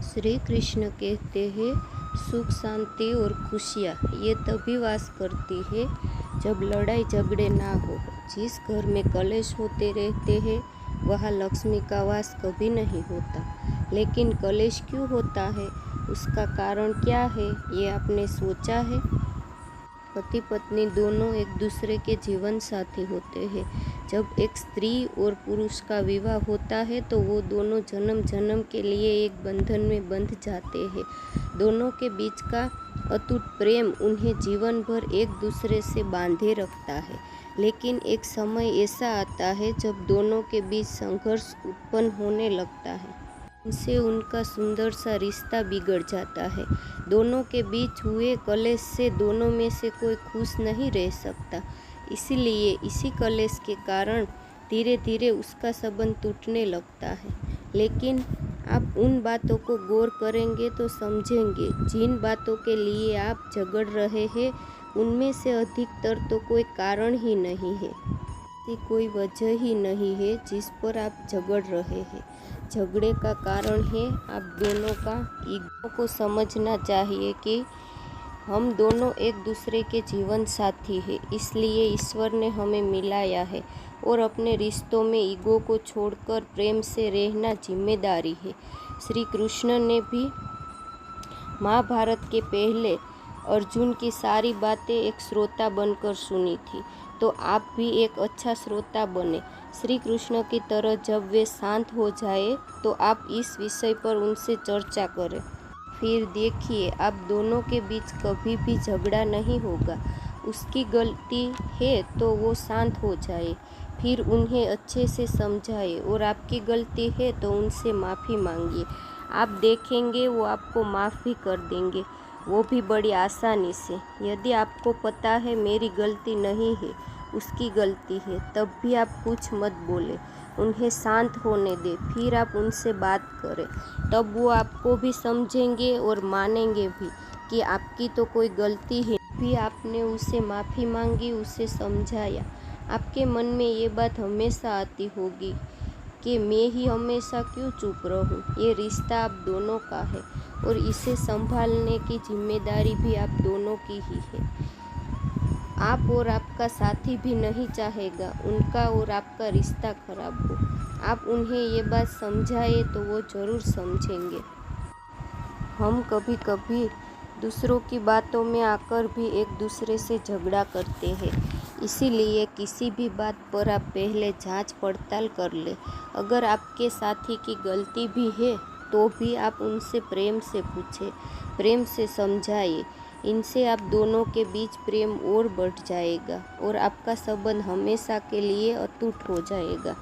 श्री कृष्ण कहते हैं सुख शांति और खुशियाँ ये तभी वास करती है जब लड़ाई झगड़े ना हो। जिस घर में कलेश होते रहते हैं वहाँ लक्ष्मी का वास कभी नहीं होता। लेकिन कलेश क्यों होता है, उसका कारण क्या है, ये आपने सोचा है? पति पत्नी दोनों एक दूसरे के जीवन साथी होते हैं। जब एक स्त्री और पुरुष का विवाह होता है तो वो दोनों जन्म जन्म के लिए एक बंधन में बंध जाते हैं। दोनों के बीच का अटूट प्रेम उन्हें जीवन भर एक दूसरे से बांधे रखता है। लेकिन एक समय ऐसा आता है जब दोनों के बीच संघर्ष उत्पन्न होने लगता है। इनसे उनका सुंदर सा रिश्ता बिगड़ जाता है। दोनों के बीच हुए कलेश से दोनों में से कोई खुश नहीं रह सकता। इसीलिए इसी कलेश के कारण धीरे धीरे उसका संबंध टूटने लगता है। लेकिन आप उन बातों को गौर करेंगे तो समझेंगे, जिन बातों के लिए आप झगड़ रहे हैं उनमें से अधिकतर तो कोई कारण ही नहीं है, कोई वजह ही नहीं है जिस पर आप झगड़ रहे हैं। झगड़े का कारण है आप दोनों का ईगो। को समझना चाहिए कि हम दोनों एक दूसरे के जीवन साथी हैं, इसलिए ईश्वर ने हमें मिलाया है और अपने रिश्तों में ईगो को छोड़कर प्रेम से रहना जिम्मेदारी है। श्री कृष्ण ने भी महाभारत के पहले अर्जुन की सारी बातें एक श्रोता बनकर सुनी थी, तो आप भी एक अच्छा श्रोता बने। श्री कृष्ण की तरह जब वे शांत हो जाए तो आप इस विषय पर उनसे चर्चा करें। फिर देखिए आप दोनों के बीच कभी भी झगड़ा नहीं होगा। उसकी गलती है तो वो शांत हो जाए, फिर उन्हें अच्छे से समझाए, और आपकी गलती है तो उनसे माफ़ी मांगिए। आप देखेंगे वो आपको माफ़ भी कर देंगे, वो भी बड़ी आसानी से। यदि आपको पता है मेरी गलती नहीं है, उसकी गलती है, तब भी आप कुछ मत बोले, उन्हें शांत होने दें, फिर आप उनसे बात करें। तब वो आपको भी समझेंगे और मानेंगे भी कि आपकी तो कोई गलती है, भी आपने उसे माफ़ी मांगी, उसे समझाया। आपके मन में ये बात हमेशा आती होगी कि मैं ही हमेशा क्यों चुप रहूं। ये रिश्ता आप दोनों का है और इसे संभालने की जिम्मेदारी भी आप दोनों की ही है। आप और आपका साथी भी नहीं चाहेगा उनका और आपका रिश्ता खराब हो। आप उन्हें ये बात समझाए तो वो ज़रूर समझेंगे। हम कभी कभी दूसरों की बातों में आकर भी एक दूसरे से झगड़ा करते हैं। इसीलिए किसी भी बात पर आप पहले जांच पड़ताल कर ले। अगर आपके साथी की गलती भी है तो भी आप उनसे प्रेम से पूछें, प्रेम से समझाइए। इनसे आप दोनों के बीच प्रेम और बढ़ जाएगा और आपका संबंध हमेशा के लिए अटूट हो जाएगा।